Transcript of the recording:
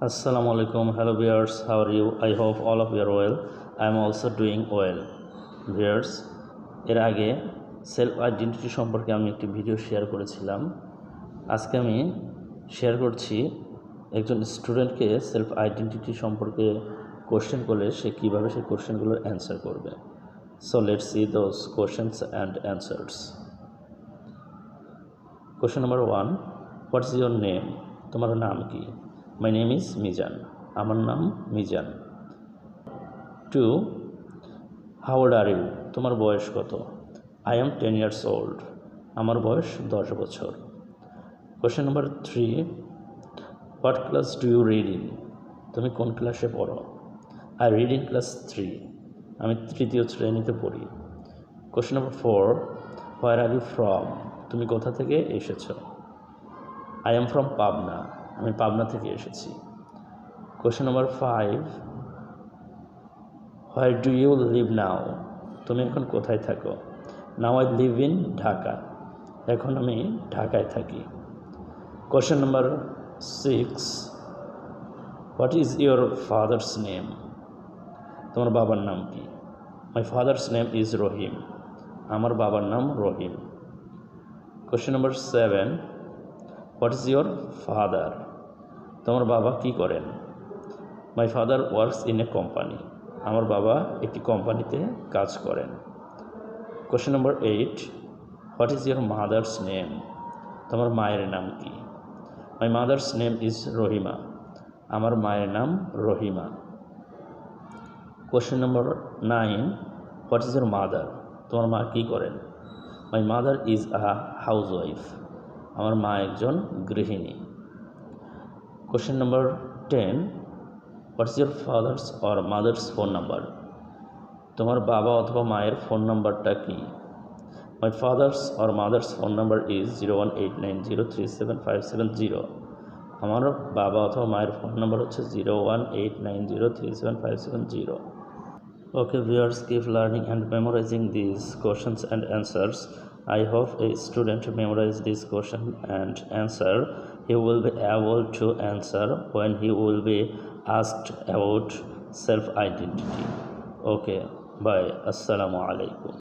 Assalamu alaikum. Hello viewers, how are you? I hope all of you are well. I am also doing well. Viewers, এর আগে self identity সম্পর্কে আমি একটি video share করেছিলাম। আজকে আমি শেয়ার করছি একজন স্টুডেন্টকে সেলফ আইডেন্টিটি সম্পর্কে কোশ্চেন করলে সে কীভাবে সেই কোশ্চেনগুলোর অ্যান্সার করবে। So let's see those questions and answers. Question number 1, what is your name? তোমার নাম কি? My name is Mizan. আমার নাম মিজান। 2, হাউ ওল্ড আর ইউ? তোমার বয়স কত? I am 10 years old। আমার বয়স 10 বছর। Question number 3, what class do you read in? তুমি কোন ক্লাসে পড়ো? I read in class 3। আমি 3য় শ্রেণীতে পড়ি। Question number 4, where are you from? তুমি কোথা থেকে এসেছো? I am from Pabna. আমি পাবনা থেকে এসেছি। Question number 5, where do you live now? তুমি এখন কোথায় থাকো? Now I live in Dhaka. এখন আমি ঢাকায় থাকি। Question number 6, what is your father's name? তোমার বাবার নাম কি? My father's name is Rahim. আমার বাবার নাম Rahim. Question number 7, what is your father? তোমার বাবা কি করেন? My father works in a company. আমার বাবা একটি কোম্পানিতে কাজ করেন। Question number 8, what is your mother's name? তোমার মায়ের নাম কি? My mother's name is Rahima. আমার মায়ের নাম Rahima. Question number 9, what is your mother? তোমার মা কী করেন? My mother is a house wife. আমার মা একজন গৃহিণী। Question number 10, what is your father's or mother's phone number? তোমার বাবা অথবা মায়ের ফোন নাম্বারটা কি? My father's or mother's phone number is 0189037570। আমার বাবা অথবা মায়ের ফোন নাম্বার হচ্ছে 0189037570। Okay viewers, keep learning and memorizing these questions and answers. I hope a student memorize this question and answer. He will be able to answer when he will be asked about self-identity. Okay, bye. Assalamu alaikum.